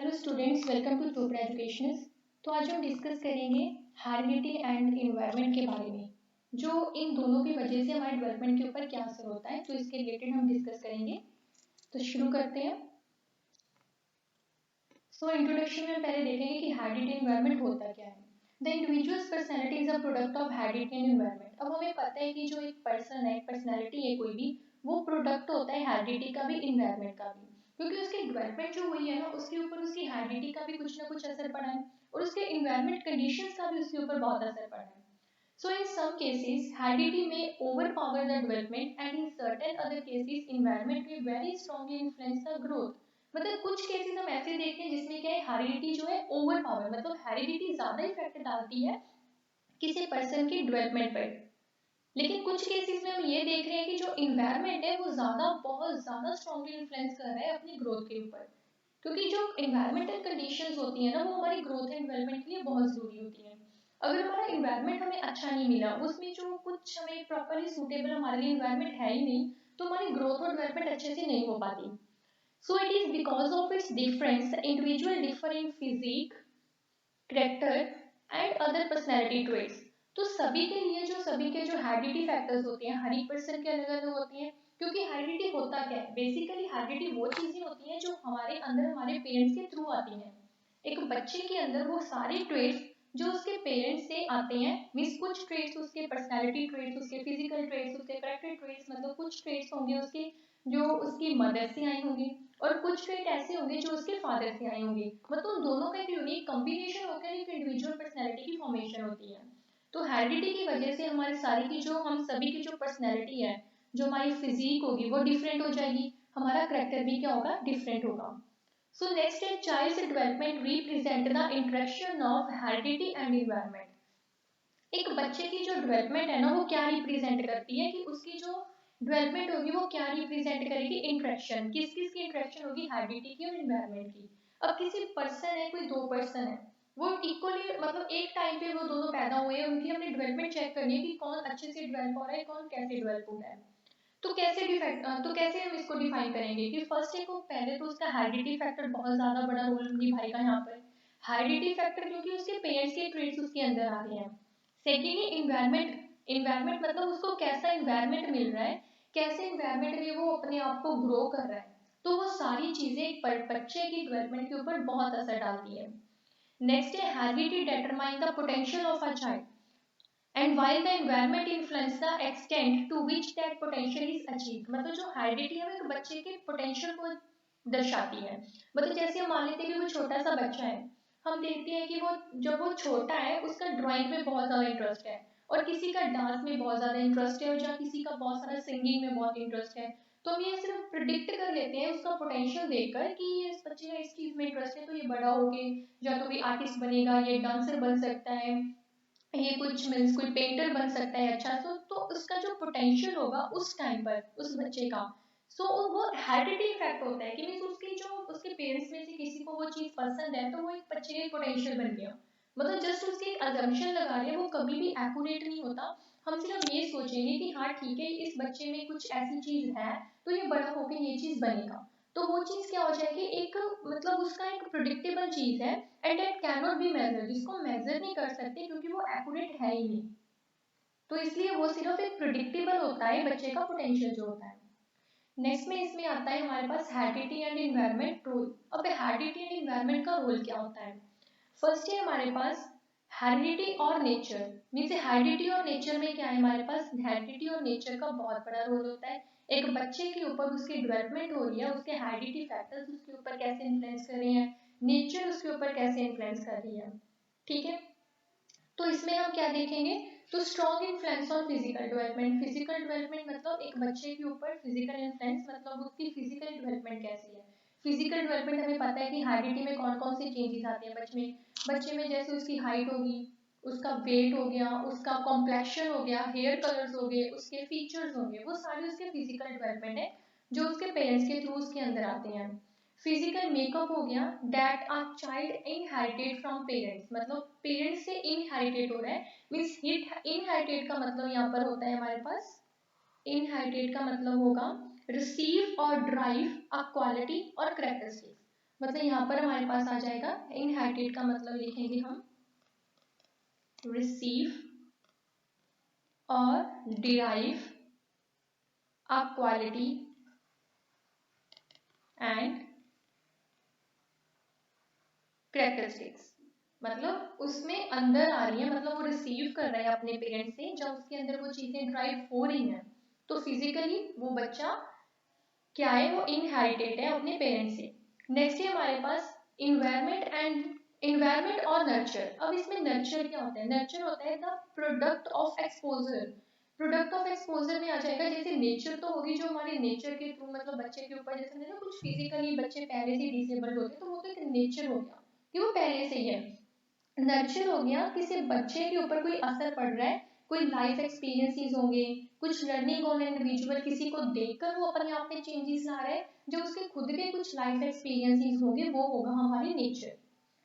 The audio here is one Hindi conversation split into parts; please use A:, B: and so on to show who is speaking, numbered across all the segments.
A: Hello students, welcome to Chopra educations. तो आज हम डिस्कस करेंगे हेरिडिटी एंड इन्वायरमेंट के बारे में, जो इन दोनों की वजह से हमारे डेवलपमेंट के ऊपर क्या असर होता है। तो इसके रिलेटेड हम डिस्कस करेंगे। तो शुरू करते हैं। इंट्रोडक्शन में पहले देखेंगे कि हेरिडिटी इन्वायरमेंट होता क्या है। The individuals personality is a product of heredity and environment. अब हमें पता है कि जो एक पर्सन है, पर्सनैलिटी है कोई भी, वो प्रोडक्ट होता है हेरिडिटी का भी, इन्वायरमेंट का भी, क्योंकि उसकी डेवलपमेंट जो हुई है ना, उसके ऊपर उसकी हेरिडिटी का भी कुछ ना कुछ असर पड़ा है और उसके इन्वायरमेंट कंडीशंस का भी उसके ऊपर बहुत असर पड़ा है। So in some cases, heredity may overpower the development, and in certain other cases, environment may very strongly influence the growth. मतलब कुछ केसेस हम ऐसे देखते हैं जिसमें क्या है, हेरिडिटी जो है ओवर पावर, मतलब हेरिडिटी ज्यादा इफेक्ट डालती है किसी पर्सन की डेवलपमेंट पर। लेकिन कुछ केसेस में हम ये देख रहे हैं कि जो इन्वायरमेंट है वो बहुत ज्यादा स्ट्रॉन्गली इन्फ्लुएंस कर रहा है अपनी ग्रोथ के ऊपर, क्योंकि जो इन्वायरमेंटल कंडीशंस होती है ना, वो हमारी ग्रोथ एंड डेवलपमेंट के लिए बहुत जरूरी होती है। अगर हमारा इन्वायरमेंट हमें अच्छा नहीं मिला, उसमें जो कुछ हमें प्रॉपरली सूटेबल हमारे लिए इन्वायरमेंट है ही नहीं, तो हमारी ग्रोथ और डेवलपमेंट अच्छे से नहीं हो पाती। So it is because of its difference individual differ in physique, character and other personality traits. तो सभी के जो हेरिडिटी फैक्टर्स होते हैं, हर एक पर्सन के अलग अलग होती हैं। क्योंकि हेरिडिटी होता क्या है, बेसिकली हेरिडिटी वो चीजें होती हैं जो हमारे अंदर हमारे पेरेंट्स के थ्रू आती हैं। एक बच्चे के अंदर वो सारे ट्रेट्स जो उसके पेरेंट्स से आते हैं, मींस कुछ ट्रेट्स उसके पर्सनालिटी ट्रेट्स, उसके फिजिकल ट्रेट्स, उसके कैरेक्टर ट्रेट्स, मतलब कुछ ट्रेट्स होंगे उसके जो उसकी मदर से आई होंगी, और कुछ ट्रेट ऐसे होंगे जो उसके फादर से आए होंगे। मतलब उन दोनों का एक यूनिक कॉम्बिनेशन होकर एक इंडिविजुअल पर्सनैलिटी की फॉर्मेशन होती है। तो हेरिडिटी की वजह से हमारे सारी की जो हम सभी की जो पर्सनैलिटी है, जो हमारी फिजिक होगी वो डिफरेंट हो जाएगी, हमारा करेक्टर भी क्या होगा, डिफरेंट होगा। So next is child's development represent the interaction of heredity and environment. एक बच्चे की जो डेवलपमेंट है ना, वो क्या रिप्रेजेंट करती है, कि उसकी जो डेवलपमेंट होगी वो क्या रिप्रेजेंट करेगी, इंटरेक्शन, किस किस की इंटरेक्शन होगी, हेरिडिटी की और एनवायरनमेंट की। अब किसी पर्सन है, कोई दो पर्सन है, वो इक्वली मतलब एक टाइम पे वो दोनों पैदा हुए हैं, उनकी हमने डेवलपमेंट चेक करनी है कि कौन अच्छे से डेवलप हो रहा है, कौन कैसे डेवलप हो रहा है। तो कैसे हम इसको डिफाइन करेंगे कि फर्स्ट एक पहले तो उसका हेरिडिटी फैक्टर बहुत ज्यादा बड़ा रोल निभाएगा यहाँ पर। हेरिडिटी फैक्टर क्योंकि उसके पेरेंट्स के ट्रेट्स उसके अंदर आ रहे हैं। सेकेंडली इन्वायरमेंट, इन्वायरमेंट मतलब उसको कैसा इन्वायरमेंट मिल रहा है, कैसे इन्वायरमेंट में वो अपने आप को ग्रो कर रहा है। तो वो सारी चीजें एक बच्चे की डेवलपमेंट के ऊपर बहुत असर डालती है। नेक्स्ट है heredity determine the potential of a child, and while the environment influence the extent to which that potential is achieved। मतलब जो हेरिडिटी है वो एक बच्चे के पोटेंशियल को दर्शाती है। मतलब जैसे हम मान लेते हैं कि वो छोटा सा बच्चा है, हम देखते हैं कि वो जब वो छोटा है उसका ड्राइंग में बहुत ज्यादा इंटरेस्ट है, और किसी का डांस में बहुत ज्यादा इंटरेस्ट है, और या किसी का बहुत सारा सिंगिंग में बहुत इंटरेस्ट है। तो हम ये सिर्फ प्रिडिक्ट कर लेते हैं उसका पोटेंशियल देखकर कि ये इस बच्चे का इस चीज में इंटरेस्ट है, तो ये बड़ा होके या तो भी आर्टिस्ट बनेगा, ये डांसर बन सकता है, ये कुछ मीन्स कोई पेंटर बन सकता है अच्छा। तो उसका जो पोटेंशियल होगा उस टाइम पर उस बच्चे का, सो वो हेरिडिटी इफेक्ट होता है कि मीन्स उसकी जो उसके पेरेंट्स में से किसी को वो चीज पसंद है, तो वो एक बच्चे का पोटेंशियल बन गया। मतलब जस्ट उसकी एक अजम्पशन लगा रहे हैं, वो कभी भी एक्यूरेट नहीं होता। हम सिर्फ ये सोचेंगे कि हाँ ठीक है, इस बच्चे में कुछ ऐसी चीज है, तो ये बड़ा होकर ये चीज बनेगा। तो वो चीज क्या हो जाएगी, एक मतलब उसका एक प्रिडिक्टेबल चीज है, and it can not be measure, जिसको मेजर नहीं कर सकते क्योंकि वो एक्यूरेट है ही नहीं। तो इसलिए वो सिर्फ एक प्रिडिक्टेबल होता है बच्चे का पोटेंशियल जो होता है। नेक्स्ट में इसमें आता है हमारे पास हेरिडिटी एंड एनवायरनमेंट रोल। अब हेरिडिटी एंड एनवायरनमेंट का रोल क्या होता है। फर्स्ट है हमारे पास हेरिडिटी और नेचर। मीन्स हेरिडिटी और नेचर में क्या है, हमारे पास हेरिडिटी और नेचर का बहुत बड़ा रोल होता है। एक बच्चे के ऊपर उसकी डेवलपमेंट हो रही है, उसके हेरिडिटी फैक्टर्स उसके ऊपर कैसे इन्फ्लुएंस कर रही हैं, नेचर उसके ऊपर कैसे इन्फ्लुएंस कर रही है। ठीक है, तो इसमें हम क्या देखेंगे, तो strong influence on physical development. Physical development मतलब एक बच्चे के ऊपर फिजिकल इन्फ्लुएंस, मतलब उसकी फिजिकल डेवलपमेंट कैसी है। फिजिकल डेवलपमेंट हमें पता है कि हेरिडिटी में कौन कौन से चेंजेस आते हैं बच्चे में जैसे उसकी हाइट होगी, उसका वेट हो गया, उसका कॉम्प्लेक्शन हो गया, हेयर कलर्स हो गए, उसके फीचर्स होंगे, वो सारे उसके फिजिकल डेवलपमेंट है जो उसके पेरेंट्स के थ्रू उसके अंदर आते हैं। फिजिकल मेकअप हो गया, that a child inherited from parents, मतलब पेरेंट्स से इनहेरिटेड हो रहा है। मींस इनहेरिटेड का मतलब यहाँ पर होता है हमारे पास, इनहेरिटेड का मतलब होगा रिसीव और ड्राइव अ क्वालिटी और कैरेक्टरिस्टिक्स। मतलब यहाँ पर हमारे पास आ जाएगा इनहेरिटेड का मतलब लिखेंगे हम रिसीव और derive a quality and characteristics. मतलब उसमें अंदर आ रही है, मतलब वो रिसीव कर रहा है अपने पेरेंट्स से, जब उसके अंदर वो चीजें ड्राइव हो रही हैं तो फिजिकली वो बच्चा क्या है, वो इनहेरिटेड है अपने पेरेंट्स से। नेक्स्ट है हमारे पास इन्वायरमेंट और नर्चर। अब इसमें नर्चर क्या होता है, नर्चर होता है the product of exposure. Product of exposure में आ जाएगा, जैसे नेचर तो होगी जो हमारे नेचर के थ्रू, मतलब बच्चे के ऊपर जैसे ना कुछ फिजिकली बच्चे पहले से डिसेबल्ड होते हैं तो वो तो एक नेचर हो गया कि वो पहले से ही है। नर्चर हो गया किसी बच्चे के ऊपर कोई असर पड़ रहा है, कोई लाइफ एक्सपीरियंसेस होंगे, कुछ लर्निंग ऑन इंडिविजुअल, किसी को देखकर वो अपने आप में चेंजेस ला रहा है, जो उसके खुद के कुछ लाइफ एक्सपीरियंसेस होंगे वो होगा हमारी नेचर,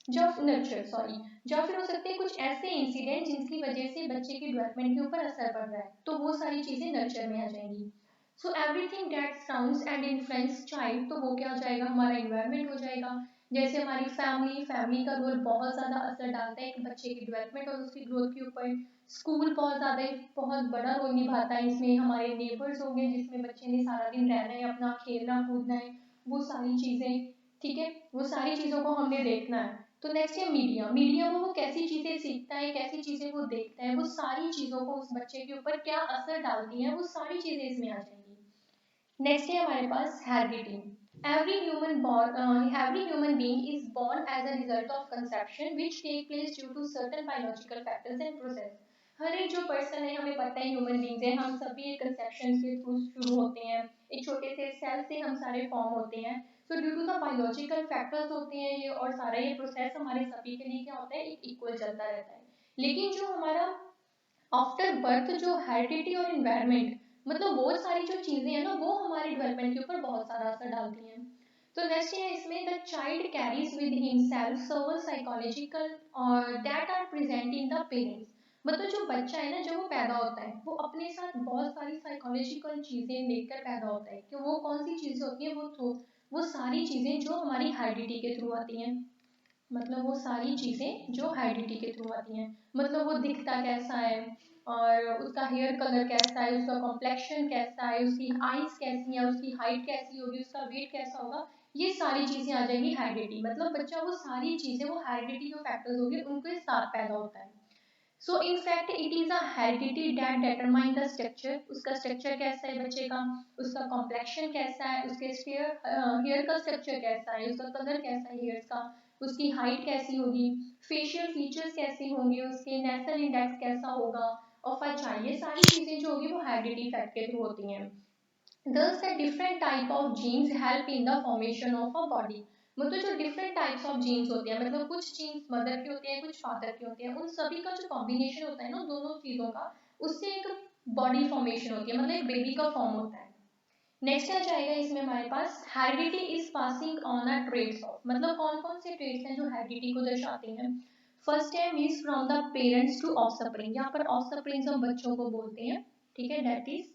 A: जो नर्चर सॉरी। जो फिर हो सकते हैं कुछ ऐसे इंसिडेंट जिनकी वजह से बच्चे की डेवलपमेंट के ऊपर असर पड़ रहा है, तो वो सारी चीजें नर्चर में आ जाएंगी। So everything that sounds and influence child, तो वो क्या हो जाएगा, हमारा इन्वायरमेंट हो जाएगा। जैसे हमारी फैमिली का रोल बहुत ज़्यादा असर डालता है एक बच्चे की डेवलपमेंट और उसकी ग्रोथ के ऊपर। स्कूल बहुत बड़ा रोल निभाता है इसमें। हमारे नेबर्स हो गए जिसमें बच्चे ने सारा दिन रहना है, अपना खेलना कूदना है, वो सारी चीज़ें, ठीक है, वो सारी चीज़ों को हमने देखना है। तो नेक्स्ट है मीडिया। मीडिया में वो कैसी चीज़ें सीखता है, कैसी चीज़ें वो देखता है, वो सारी चीज़ों को उस बच्चे के ऊपर क्या असर डालती हैं, वो सारी चीज़ें इसमें आ जाएंगी। नेक्स्ट है हमारे पास heredity. Every human being is born as a result of conception which take place due to certain biological factors and process। हर एक जो पर्सन है, हमें पता है ह्यूमन बींग्स हैं, हम सभी एक कंसेप्शन के थ्रू शुरू होते हैं, एक छोटे से सेल से हम सारे फॉर्म होते हैं। So due to the biological factors होते हैं ये, और सारा ये प्रोसेस हमारे सभी के लिए क्या होता है, एक इक्वल चलता रहता है। लेकिन जो हमारा आफ्टर बर्थ जो हेरिडिटी और इन्वायरमेंट, मतलब वो सारी जो चीजें हैं ना, वो हमारे डेवलपमेंट के ऊपर बहुत सारा असर डालती हैं। तो नेक्स्ट है इसमें the child carries with himself several psychological और that are present in the parents. मतलब जो बच्चा है ना, जब वो पैदा होता है वो अपने साथ बहुत सारी साइकोलॉजिकल चीजें लेकर पैदा होता है। कि वो कौन सी चीजें होती हैं, वो सारी चीजें जो हमारी हेरिडिटी के थ्रू आती हैं। मतलब वो सारी चीज़ें जो हेरिडिटी के थ्रू आती हैं। मतलब वो दिखता कैसा है, और उसका हेयर कलर कैसा है, उसका कॉम्प्लेक्शन कैसा है, उसकी आईज कैसी हैं, उसकी हाइट कैसी होगी, उसका वेट कैसा होगा, ये सारी चीज़ें आ जाएंगी हेरिडिटी। मतलब बच्चा वो सारी चीज़ें, वो हेरिडिटी जो फैक्टर्स होंगे उनके साथ पैदा होता है। So in fact it is a heredity that determine the structure. उसका स्ट्रक्चर कैसा है बच्चे का, उसका कॉम्प्लेक्शन कैसा है, उसके हेयर का स्ट्रक्चर कैसा है, उसका कलर कैसा है हेयर का, उसकी हाइट कैसी होगी, फेशियल फीचर्स कैसे होंगे, उसके नेशनल इंडेक्स कैसा होगा, और फचा, ये सारी चीजें जो होगी वो हेरिडिटी फैक्ट के थ्रू होती हैं। Thus, the different type of genes help in the formation of a body। मतलब जो डिफरेंट टाइप्स ऑफ जीन्स होते हैं, मतलब कुछ जीन्स मदर के होते हैं, कुछ फादर के होते हैं, उन सभी का जो कॉम्बिनेशन होता है ना दोनों चीजों का, उससे एक बॉडी फॉर्मेशन होती है, मतलब एक बेबी का फॉर्म होता है। नेक्स्ट आ जाएगा इसमें हमारे पास heredity is passing on a traits of. मतलब कौन कौन से ट्रेड्स हैं जो हेरिडिटी को दर्शाते हैं। फर्स्ट है means from the parents to offspring. यहाँ पर ऑफस्प्रिंग हम बच्चों को बोलते हैं, ठीक है, दैट इज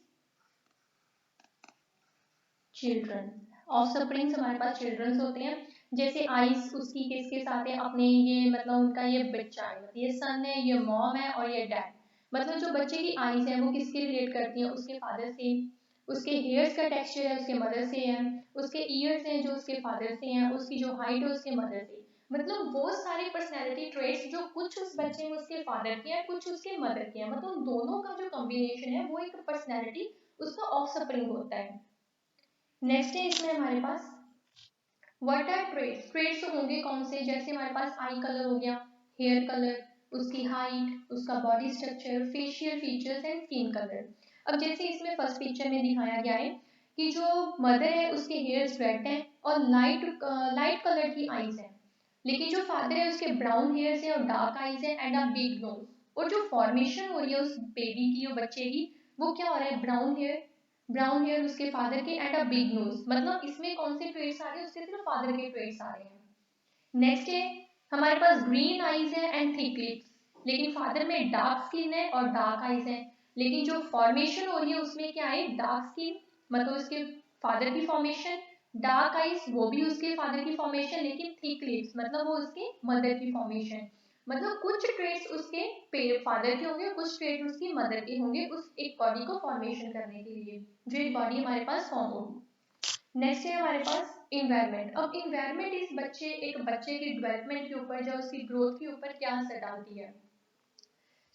A: चिल्ड्रन। ऑफस्प्रिंग्स हमारे पास चिल्ड्रंस होते हैं। जैसे आइस उसकी किसके साथ है, अपने ये मतलब उनका ये बच्चा है, ये सन है, ये मॉम है और ये डैड। मतलब जो बच्चे की आइज है वो किसके रिलेट करती है, उसके फादर से। उसके हेयर्स का टेक्सचर है उसके मदर से है। उसके ईयर्स हैं जो उसके फादर से हैं। उसकी जो हाइट है उसके मदर से। मतलब वो सारे पर्सनैलिटी ट्रेट्स जो कुछ उस बच्चे में उसके फादर के हैं, कुछ उसके मदर के हैं, मतलब दोनों का जो कॉम्बिनेशन है वो एक पर्सनैलिटी उसका ऑफस्प्रिंग होता है। नेक्स्ट है इसमें हमारे पास व्हाट आर ट्रेड्स। ट्रेड्स होंगे कौन से, जैसे हमारे पास आई कलर हो गया, हेयर कलर, उसकी हाइट, उसका body structure, facial features and skin colour. अब जैसे इसमें फर्स्ट पिक्चर में दिखाया गया है कि जो मदर है उसके हेयर्स रेड हैं और लाइट कलर की आईज है, लेकिन जो फादर है उसके ब्राउन हेयर्स है और डार्क आईज है एंड अ बिग नोज। और जो फॉर्मेशन हो रही है उस बेबी की और बच्चे की, वो क्या हो रहा है, ब्राउन हेयर उसके फादर के एंड अ बिग नोज। मतलब इसमें कौन से ट्रेड्स आ रहे हैं, उसके सिर्फ फादर के ट्रेड्स आ रहे हैं। नेक्स्ट है हमारे पास ग्रीन आईज है एंड थिक लिप्स, लेकिन फादर में डार्क स्किन है और डार्क आईज है। लेकिन जो फॉर्मेशन हो रही है उसमें क्या है, डार्क स्किन, मतलब उसके फादर की फॉर्मेशन, डार्क आइज वो भी उसके फादर की फॉर्मेशन, लेकिन थिक लिप्स मतलब वो उसके मदर की फॉर्मेशन। मतलब कुछ ट्रेड्स उसके फादर के होंगे, कुछ ट्रेड्स उसकी मदर के होंगे उस एक बॉडी को फॉर्मेशन करने के लिए, जो एक बॉडी हमारे पास फॉर्म होगी। नेक्स्ट है हमारे पास इन्वायरमेंट। अब इन्वायरमेंट एक बच्चे के डेवलपमेंट के ऊपर या उसकी ग्रोथ के ऊपर क्या असर डालती है।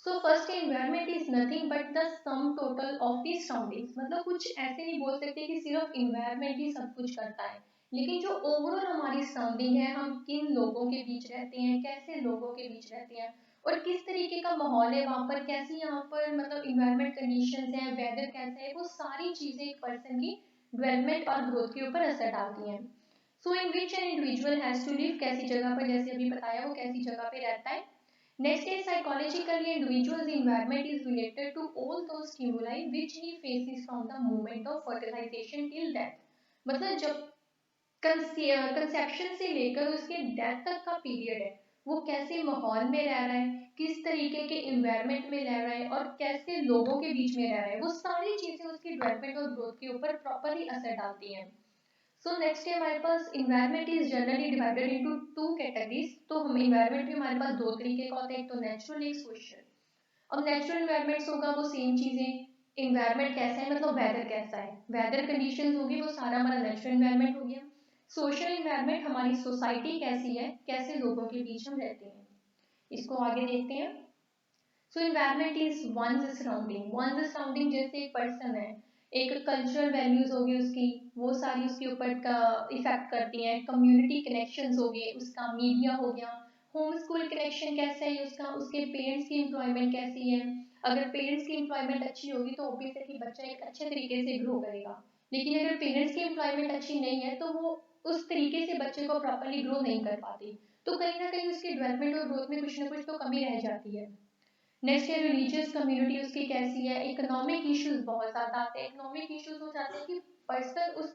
A: So first environment is nothing but the sum total of the surroundings. मतलब कुछ ऐसे नहीं बोल सकते कि सिर्फ इन्वायरमेंट ही सब कुछ करता है, लेकिन जो ओवरऑल हमारी सराउंडिंग है, हम किन लोगों के बीच रहते हैं, कैसे लोगों के बीच रहते हैं और किस तरीके का माहौल है वहाँ पर, कैसी यहाँ पर मतलब इन्वायरमेंट कंडीशंस हैं, वेदर कैसा है, वो सारी चीज़ें एक पर्सन की डेवलपमेंट और ग्रोथ के ऊपर असर डालती हैं। So in which an individual has to live, कैसी जगह पर, जैसे अभी बताया वो कैसी जगह पे रहता है। Next is psychologically individual's environment is related to all those stimuli which he faces from the moment of fertilization till death। मतलब जब कंसेप्शन से लेकर उसके डेथ तक का पीरियड है, वो कैसे माहौल में रह रहा है, किस तरीके के इन्वायरमेंट में रह रहा है और कैसे लोगों के बीच में रह रहा है, वो सारी चीजें उसकी डेवलपमेंट और ग्रोथ के ऊपर प्रॉपरली असर डालती हैं। सो नेक्स्ट है हमारे पास environment is generally divided into two categories. तो हम इन्वायरमेंट भी हमारे पास दो तरीके का होता है, एक तो नेचुरल एक सोशल। अब नेचुरल इन्वायरमेंट्स होगा वो सेम चीजें, इन्वायरमेंट कैसा है मतलब वेदर कैसा है, वेदर कंडीशंस होगी, वो सारा हमारा नेचुरल इन्वायरमेंट हो गया। सोशल इन्वायरमेंट हमारी सोसाइटी कैसी है, कैसे लोगों के बीच हम रहते हैं, इसको आगे देखते हैं। सो इन्वायरमेंट इज वंस सराउंडिंग जैसे एक पर्सन है, एक कल्चरल वैल्यूज होगी उसकी, वो सारी उसके ऊपर का इफेक्ट करती हैं। कम्युनिटी कनेक्शंस हो गए, उसका मीडिया हो गया, होम स्कूल कनेक्शन कैसा है उसका, उसके पेरेंट्स की एम्प्लॉयमेंट कैसी है। अगर पेरेंट्स की एम्प्लॉयमेंट अच्छी होगी तो ऑब्वियस है कि बच्चा एक अच्छे तरीके से ग्रो करेगा, लेकिन अगर पेरेंट्स की एम्प्लॉयमेंट अच्छी नहीं है तो वो उस तरीके से बच्चे को प्रॉपरली ग्रो नहीं कर पाती, तो कहीं ना कहीं उसकी डेवलपमेंट और ग्रोथ में कुछ ना कुछ तो कमी रह जाती है। नेक्स्ट है रिलीजियस कम्युनिटी उसकी कैसी है। इकोनॉमिक इश्यूज बहुत ज्यादा आते हैं, इकोनॉमिक इश्यूज हो जाते हैं कि पर्सन उस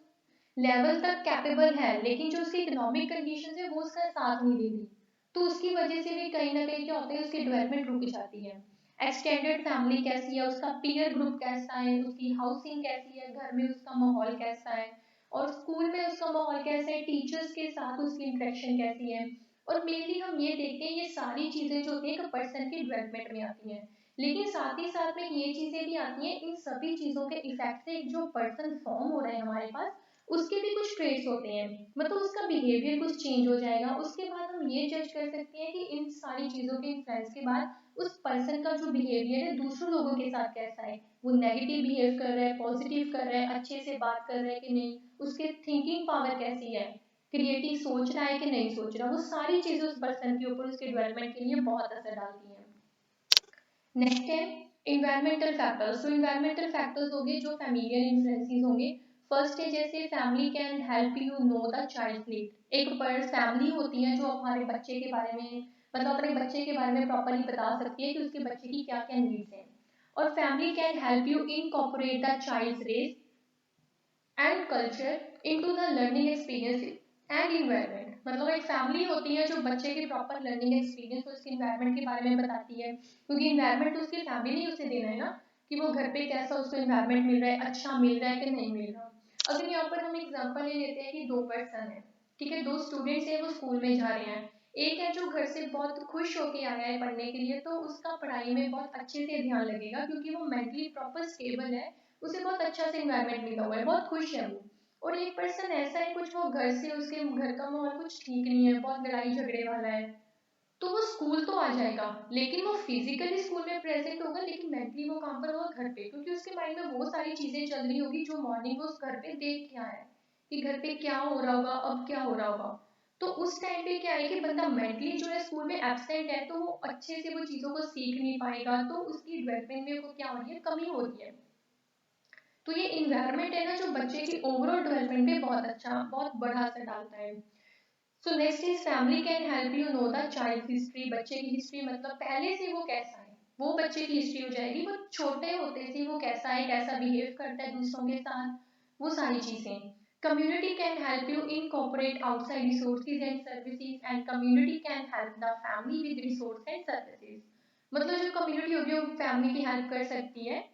A: लेवल तक कैपेबल है, लेकिन जो उसकी इकोनॉमिक कंडीशन है वो उसका साथ नहीं देती, तो उसकी वजह से भी कहीं ना कहीं क्या होता है, उसकी डेवलपमेंट रुक जाती है। एक्सटेंडेड फैमिली कैसी है, उसका पीयर ग्रुप कैसा है, उसकी हाउसिंग कैसी है, घर में उसका माहौल कैसा है, और स्कूल में उसका माहौल कैसा है, टीचर्स के साथ उसकी इंटरेक्शन कैसी है। और मेनली हम ये देखते हैं, ये सारी चीजें जो होती है एक पर्सन की डेवलपमेंट में आती हैं, लेकिन साथ ही साथ में ये चीजें भी आती हैं, इन सभी चीजों के इफेक्ट से जो पर्सन फॉर्म हो रहा है हमारे पास, उसके भी कुछ ट्रेड्स होते हैं, मतलब उसका बिहेवियर कुछ चेंज हो जाएगा। उसके बाद हम ये जज कर सकते हैं कि इन सारी चीजों के इन्फ्लुएंस के बाद उस पर्सन का जो बिहेवियर है दूसरों लोगों के साथ कैसा है, वो नेगेटिव बिहेव कर रहा है, पॉजिटिव कर रहा है, अच्छे से बात कर रहा है कि नहीं, उसके थिंकिंग पावर कैसी है, क्रिएटिव सोच रहा है कि नहीं सोच रहा, वो सारी चीजें उस पर्सन के ऊपर उसके डेवलपमेंट के लिए बहुत असर डालती हैं। नेक्स्ट है इन्वायरमेंटल फैक्टर्स। तो इन्वायरमेंटल फैक्टर्स होंगे जो फैमिलियल इन्फ्लुएंसेस होंगे। फर्स्ट है जैसे family can help you know the child need. एक पर फैमिली होती है जो हमारे बच्चे के बारे में मतलब अपने बच्चे के बारे में प्रॉपरली बता सकती है कि उसके बच्चे की क्या क्या नीड्स हैं। और family can help you incorporate the child's race and culture into the learning experience and environment. मतलब एक फैमिली होती है जो बच्चे के प्रॉपर लर्निंग एक्सपीरियंस और उसके इन्वायरमेंट के बारे में बताती है, क्योंकि इन्वायरमेंट तो उसकी फैमिली ने उसे देना है ना, कि वो घर पे कैसा उसको इन्वायरमेंट मिल रहा है, अच्छा मिल रहा है कि नहीं मिल रहा। अगर यहाँ पर हम एग्जांपल ले लेते हैं कि दो पर्सन है, ठीक है, दो स्टूडेंट्स हैं, वो स्कूल में जा रहे हैं। एक है जो घर से बहुत खुश होके आया है पढ़ने के लिए, तो उसका पढ़ाई में बहुत अच्छे से ध्यान लगेगा क्योंकि वो मेंटली प्रॉपर स्टेबल है, उसे बहुत अच्छा से इन्वायरमेंट मिला हुआ है, बहुत खुश है वो। और एक पर्सन ऐसा है कुछ वो घर से उसके घर का माहौल कुछ ठीक नहीं है, बहुत लड़ाई झगड़े वाला है, तो वो स्कूल तो आ जाएगा लेकिन वो फिजिकली स्कूल में प्रेजेंट होगा, लेकिन मेंटली वो काम पर होगा घर पे, क्योंकि उसके माइंड में वो सारी चीजें चल रही होगी जो मॉर्निंग वो उस घर पे देख के आया है कि घर पे क्या हो रहा होगा, अब क्या हो रहा होगा। तो उस टाइम पे क्या है कि बंदा मेंटली जो है स्कूल में एब्सेंट है, तो वो अच्छे से वो चीजों को सीख नहीं पाएगा, तो उसकी डेवलपमेंट में वो क्या हो रही है, कमी हो रही है। तो ये इन्वायरमेंट है ना जो बच्चे की ओवरऑल डेवलपमेंट पे बहुत अच्छा बहुत बड़ा असर डालता है। So next is family can help you know the child history. बच्चे की हिस्ट्री मतलब पहले से वो कैसा है, वो बच्चे की हिस्ट्री हो जाएगी, वो छोटे होते से वो कैसा है, कैसा बिहेव करता है दूसरों के साथ, वो सारी चीजें। Community can help you incorporate outside resources and services and community can help the family with resource and services. मतलब जो कम्युनिटी होगी वो फैमिली की हेल्प कर सकती है,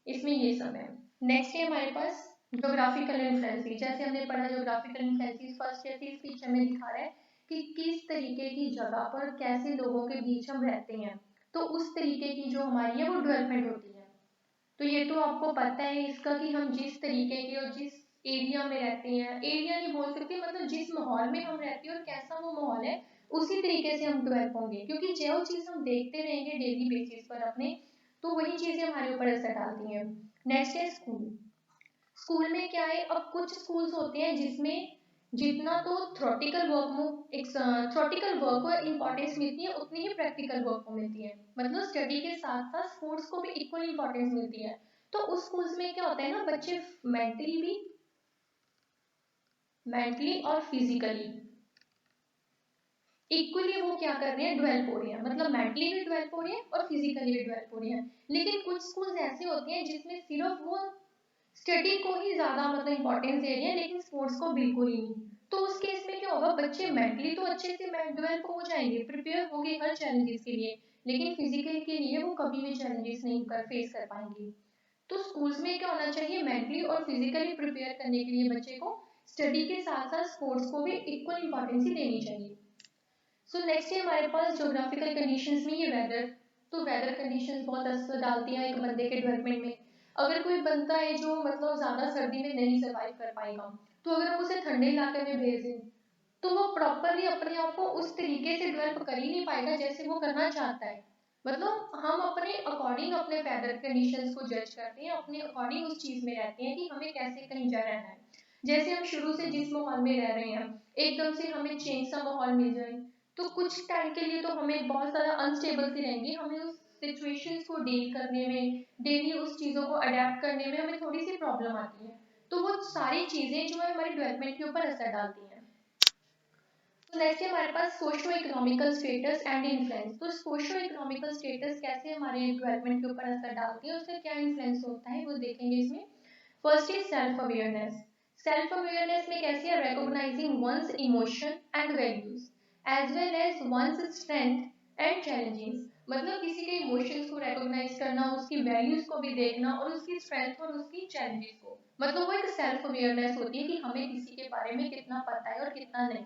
A: इसमें ये सब है। नेक्स्ट है हमारे पास ज्योग्राफिकल इन्फ्लुएंसेस, जैसे हमने पढ़ा ज्योग्राफिकल इन्फ्लुएंसेस फर्स्ट जैसे इस पिक्चर में दिखा रहा है कि किस तरीके की जगह पर कैसे लोगों के बीच हम रहते हैं, तो उस तरीके की जो हमारी है वो डेवलपमेंट होती है। तो ये तो आपको पता है इसका कि हम जिस तरीके के और जिस एरिया में रहते हैं, एरिया नहीं बोल सकते, मतलब जिस माहौल में हम रहते हैं और कैसा वो माहौल है उसी तरीके से हम डेवलप होंगे, क्योंकि जो चीज़ हम देखते रहेंगे डेली बेसिस पर अपने, तो वही चीज़ें हमारे ऊपर असर डालती हैं। नेक्स्ट है स्कूल। स्कूल में क्या है, अब कुछ स्कूल्स होते हैं जिसमें जितना तो थ्योरेटिकल वर्क को एक थ्योरेटिकल वर्क को इंपॉर्टेंस मिलती है उतनी ही प्रैक्टिकल वर्क को मिलती है, मतलब स्टडी के साथ साथ स्पोर्ट्स को भी इक्वल इंपॉर्टेंस मिलती है। तो उस स्कूल्स में क्या होता है ना, बच्चे मेंटली भी, मेंटली और फिजिकली इक्वली वो क्या कर रहे हैं, डेवलप हो रहे हैं, मतलब मेंटली भी डेवलप हो रहे हैं और फिजिकली भी डेवलप हो रहे हैं। लेकिन कुछ स्कूल्स ऐसे होते हैं जिसमें सिर्फ वो स्टडी को ही ज्यादा मतलब इंपॉर्टेंस दे रही है लेकिन स्पोर्ट्स को बिल्कुल ही नहीं। तो उस केस में क्या होगा, बच्चे मेंटली तो अच्छे से डेवलप हो जाएंगे, प्रिपेयर होंगे हर चैलेंजेस के लिए, लेकिन फिजिकल के लिए वो कभी भी चैलेंजेस नहीं कर फेस कर पाएंगे। तो स्कूल्स में क्या होना चाहिए, मेंटली और फिजिकली प्रिपेयर करने के लिए बच्चे को स्टडी के साथ साथ स्पोर्ट्स को भी इक्वल इंपॉर्टेंस ही देनी चाहिए। सो नेक्स्ट है हमारे पास ज्योग्राफिकल कंडीशंस में ये वेदर। तो वेदर कंडीशंस बहुत असर डालती हैं एक बंदे के डेवलपमेंट में। अगर कोई बंदा है जो मतलब ज्यादा सर्दी में नहीं सर्वाइव कर पाएगा, तो अगर हम उसे ठंडे इलाके में भेज दें तो वो प्रॉपरली अपने आप को उस तरीके से डेवलप कर ही नहीं पाएगा जैसे वो करना चाहता है। मतलब हम अपने अकॉर्डिंग अपने वेदर कंडीशंस को जज करते हैं, अपने अकॉर्डिंग उस चीज में रहते हैं कि हमें कैसे कहीं जा रहना है। जैसे हम शुरू से जिस माहौल में रह रहे हैं, एकदम से हमें चेंज सा माहौल मिल जाए, तो कुछ टाइम के लिए तो हमें बहुत ज़्यादा अनस्टेबल सी रहेंगी, हमें उस सिचुएशंस को डील करने में, डेली उस चीज़ों को अडेप्ट करने में हमें थोड़ी सी प्रॉब्लम आती है। तो वो सारी चीज़ें जो है हमारी डेवलपमेंट के ऊपर असर डालती हैं। तो नेक्स्ट है हमारे पास socio economical status and influence. तो सोशो इकोनॉमिकल स्टेटस कैसे हमारे डेवलपमेंट के ऊपर असर डालती है, उसका क्या इन्फ्लुएंस होता है वो देखेंगे इसमें। First is self awareness. Self awareness में कैसे है, recognizing one's emotion and values as well as one's strength and challenges. मतलब किसी के इमोशंस को रिकॉग्नाइज करना, उसकी वैल्यूज को भी देखना और उसकी स्ट्रेंथ और उसकी चैलेंजेस को, मतलब वो एक सेल्फ अवेयरनेस होती है कि हमें किसी के बारे में कितना पता है और कितना नहीं।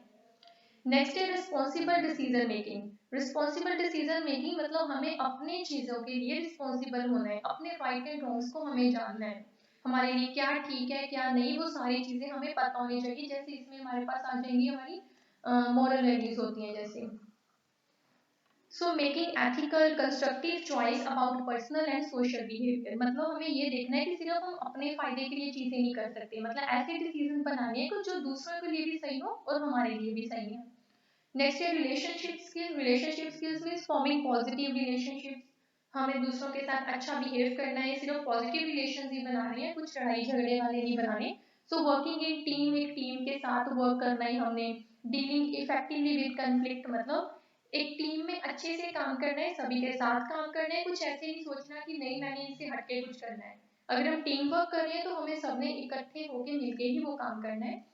A: नेक्स्ट है responsible decision making. Responsible decision making मतलब हमें अपने चीजों के लिए रिस्पॉन्सिबल होना है, अपने राइट एंड रॉन्ग्स को हमें जानना है, हमारे लिए क्या ठीक है क्या नहीं वो सारी चीजें हमें पता होनी चाहिए। जैसे इसमें हमारे पास आ जाएंगी हमारी मॉरल वैल्यूज होती हैं, जैसे so making ethical constructive choice about personal and social behaviour. मतलब हमें ये देखना है कि सिर्फ हम अपने फायदे के लिए चीजें नहीं कर सकते, मतलब ऐसे डिसीजन बनाने हैं कुछ जो दूसरों के लिए भी सही हो और हमारे लिए भी सही है। नेक्स्ट है relationship skill. Relationship skills means forming positive relationships. हमें दूसरों के साथ अच्छा बिहेव करना है, सिर्फ पॉजिटिव रिलेशंस ही बनाने हैं, कुछ लड़ाई झगड़े वाले नहीं बनाने। सो वर्किंग इन टीम, एक टीम के साथ वर्क करना है हमने। डीलिंग इफेक्टिवली विद कन्फ्लिक्ट, मतलब एक टीम में अच्छे से काम करना है, सभी के साथ काम करना है, कुछ ऐसे नहीं सोचना कि नहीं मैंने इससे हटके कुछ करना है। अगर हम टीम वर्क कर रहे हैं तो हमें सबने इकट्ठे होकर मिलके ही वो काम करना है।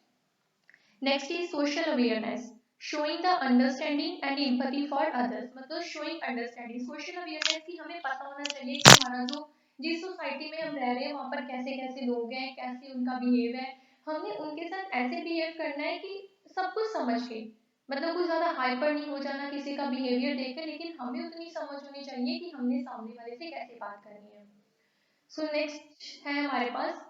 A: Next is social awareness, showing the understanding and empathy for others. मतलब शोइंग अंडरस्टैंडिंग, सोशल अवेयरनेस की हमें पता होना चाहिए कि हमारा जो जिस सोसाइटी में हम रह रहे हैं वहाँ पर कैसे कैसे लोग हैं, कैसे उनका बिहेव है, हमने उनके साथ ऐसे बिहेव करना है कि सब कुछ समझ के, मतलब कुछ ज्यादा हाइपर नहीं हो जाना किसी का बिहेवियर देखकर, लेकिन हमें उतनी समझ होनी चाहिए कि हमने सामने वाले से कैसे बात करनी है। सो नेक्स्ट है हमारे पास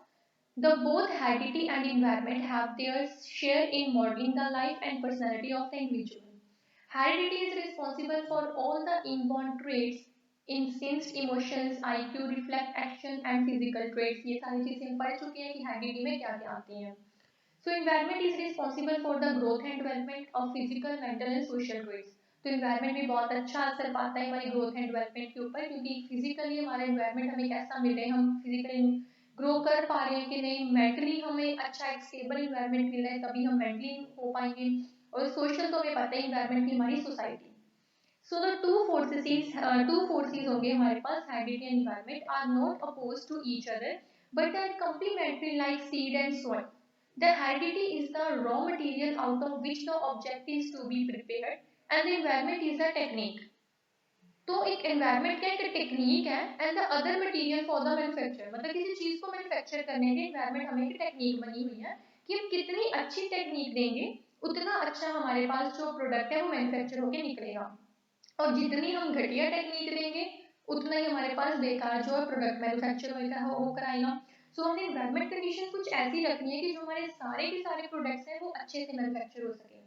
A: the both heredity and environment have their share in modeling the life and personality of the individual. Heredity is responsible for all the inborn traits, instincts, emotions, IQ, reflect, action and physical traits. ये सारी चीजें हम पढ़ चुके हैं कि heredity में क्या क्या आती हैं. So environment is responsible for the growth and development of physical, mental and social traits. तो environment भी बहुत अच्छा असर पाता है हमारी growth and development के ऊपर, क्योंकि physically हमारा environment हमें कैसा मिले, हम physically ग्रो कर पा रहे हैं कि नहीं, मेंटली हमें अच्छा एक स्टेबल इन्वायरमेंट मिल रहा है तभी हम मेंटली हो पाएंगे। और सोशल तो हमें पता है इन्वायरमेंट की हमारी society. So the two forces होंगे हमारे पास, heredity and environment are not opposed to each other but are complementary like seed and soil. The heredity is the raw material out of which the object is to be prepared and the environment is the technique. तो एक एनवायरनमेंट क्या एक टेक्निक है and the other material for the manufacture, मतलब किसी चीज को मैन्युफैक्चर करने के एनवायरनमेंट हमें एक टेक्निक बनी हुई है कि हम कितनी अच्छी टेक्निक देंगे उतना अच्छा हमारे पास जो प्रोडक्ट है वो मैन्युफैक्चर होकर निकलेगा, और जितनी हम घटिया टेक्निक देंगे उतना ही हमारे पास बेकार जो है प्रोडक्ट मैन्युफैक्चर होकर आएगा। सो हमने एनवायरनमेंट कंडीशन कुछ ऐसी रखनी है कि जो हमारे सारे के सारे प्रोडक्ट्स हैं वो अच्छे से मैन्युफैक्चर हो सके।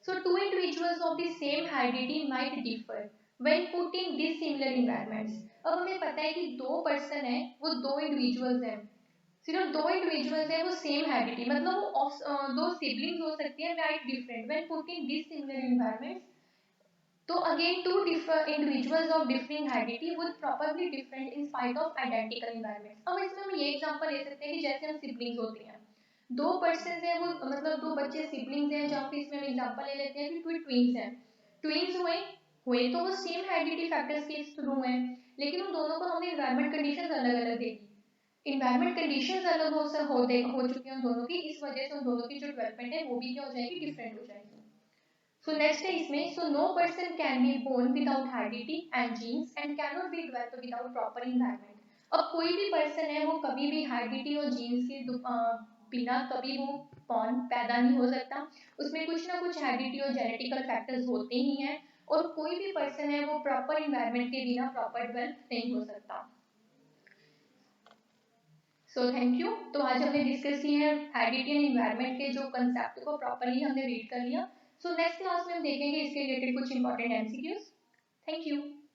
A: So two individuals of the same heredity might differ when put in dissimilar environments. अब हमें पता है कि दो पर्सन है वो दो इंडिविजुअल्स हैं, सिर्फ दो इंडिविजुअल्स हैं वो सेम हेरिडिटी, मतलब वो दो सिबलिंग्स हो सकती है quite different when put in dissimilar environments. तो again two individuals of differing heredity would probably different in spite of identical environments। अब इसमें हम ये एग्जांपल ले सकते हैं कि जैसे हम सिबलिंग्स होते हैं, दो पर्सन हैं वो मतलब दो बच्चे सिबलिंग्स हैं, जहाँ पे इसमें हम एग्जांपल ले लेते हैं कि ट्विंस हैं, ट्विंस हुए हुए तो वो सेम हेरिडिटी फैक्टर्स के थ्रू हैं, लेकिन उन दोनों को हमने एनवायरनमेंट कंडीशंस अलग अलग दे दी, एनवायरनमेंट कंडीशंस अलग हो चुकी हैं उन दोनों की, इस वजह से उन दोनों की जो डेवलपमेंट है वो भी क्या हो जाएगी, डिफरेंट हो जाएगी। So next है इसमें, so no person can be born without heredity and genes and cannot be developed without proper environment। अब कोई भी पर्सन है वो कभी भी हेरिडिटी और जीन्स के बिना कभी वो बॉर्न पैदा नहीं हो सकता, उसमें कुछ ना कुछ हेरिडिटी और जेनेटिकल फैक्टर्स होते ही हैं, और कोई भी पर्सन है वो प्रॉपर इन्वायरमेंट के बिना प्रॉपर डेवलप नहीं हो सकता। So thank you. तो आज हमने डिस्कस किए हैं हेरिडिटी एंड इन्वायरमेंट के जो कंसेप्ट को प्रॉपरली हमने रीड कर लिया। सो नेक्स्ट क्लास में हम देखेंगे इसके रिलेटेड कुछ इंपॉर्टेंट एमसीक्यूज। Thank you.